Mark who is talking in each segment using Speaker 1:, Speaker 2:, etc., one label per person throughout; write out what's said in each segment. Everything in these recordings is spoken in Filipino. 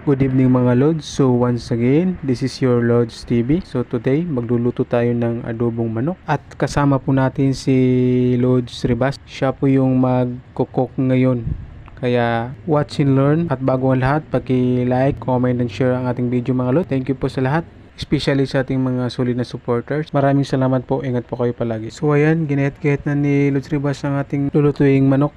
Speaker 1: Good evening mga Lods. So once again, this is your Lods TV. So today, magluluto tayo ng adobong manok. At kasama po natin si Lods Ribas. Siya po yung magkukok ngayon. Kaya watch and learn. At bago ang lahat, paki-like, comment, and share ang ating video mga Lods. Thank you po sa lahat. Especially sa ating mga solid na supporters. Maraming salamat po. Ingat po kayo palagi. So ayan, ginahit-gahit na ni Lods Ribas ang ating lulutuing manok.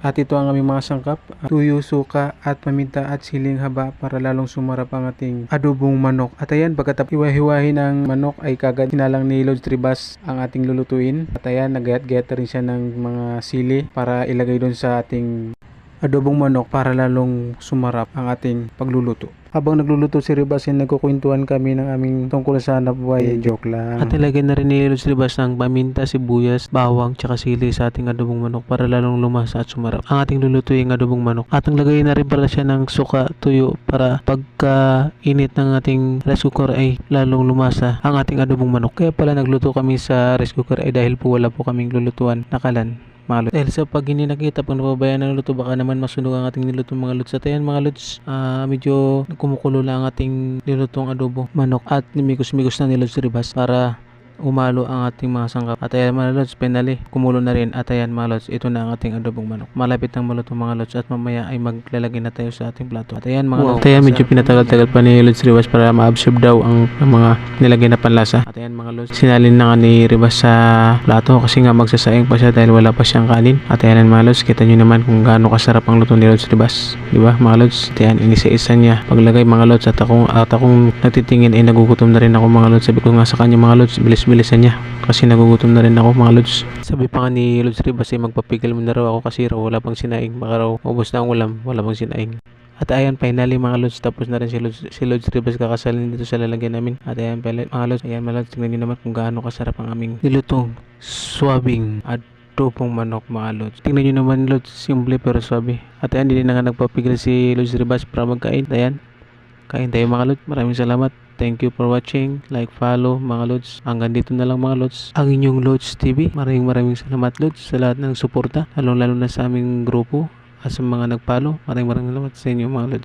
Speaker 1: At ito ang aming mga sangkap, tuyo, suka at paminta at siling haba para lalong sumarap ang ating adobong manok. At ayan, pagkatapos hiwa-hiwahin ng manok ay kagad sinalang ni Lods Ribas ang ating lulutuin. At ayan, nagayat-gayat rin siya ng mga sili para ilagay doon sa ating adobong manok para lalong sumarap ang ating pagluluto. Habang nagluluto si Ribas, nagkukwentuhan kami ng aming tungkol sa hanapbuhay. Joke lang. At nilagay na rin ni Lods Ribas ng paminta, sibuyas, bawang, tsaka sili sa ating adobong manok para lalong lumasa at sumarap ang ating lulutuing adobong manok. At ang lagay na rin pala siya ng suka, tuyo para pagka init ng ating rice cooker ay lalong lumasa ang ating adobong manok. Kaya pala nagluto kami sa rice cooker ay dahil po wala po kaming lulutuan na kalan. Mga Lods. Dahil sa pag hindi nakita, pag napabayaan ng luto, baka naman masunog ang ating niluto mga Lods. At ayan mga Lods, medyo kumukulo lang ang ating nilutong adobo manok at nimigos-migos na ni Lods Ribas para umalo ang ating mga sangkap. At ayan mga Lods, finally kumulo na rin. At ayan mga Lods, ito na ang ating adobong manok. Malapit ng maluto mga Lods at mamaya ay maglalagay na tayo sa ating plato. At ayan mga Lods, at ayan medyo pinatagal-tagal pa ni Lods Ribas para ma-absorb daw ang mga nilagay na panlasa. At ayan mga Lods, sinalin na nga ni Ribas sa plato kasi nga magsasaing pa siya dahil wala pa siyang kanin. At ayan mga Lods, kita nyo naman kung gaano kasarap ang luto ni Lods Ribas, diba mga Lods? At ayan, inisa-isa niya paglagay mga Lods. At akong nagtitingin ay nagugutom na rin ako mga Lods. Sabi ko nga sa kanya mga Lods, bilisan niya kasi nagugutom na rin ako mga Lods. Sabi pa nga ni Lods Ribas ay magpapigil mo na raw ako kasi raw wala pang sinaing, baka raw ubos na ang ulam, wala pang sinaing. At ayan, finally mga Lods, tapos na rin si Lods Ribas kakasalin dito sa lalagyan namin. At ayan mga Lods, ayan mga Lods, tingnan nyo naman kung gaano kasarap ang aming nilutong swabing adobong manok mga Lods. Tingnan nyo naman Lods, simple pero swabe. At ayan, hindi na nga nagpapigil si Lods Ribas para magkain. Ayan, kain tayo mga Lods. Maraming salamat. Thank you for watching. Like, follow mga Lods. Hanggang dito na lang mga Lods. Ang inyong Lods TV. Maraming salamat Lods sa lahat ng suporta. Lalo na sa aming grupo at sa mga nag-follow. Maraming salamat sa inyo mga Lods.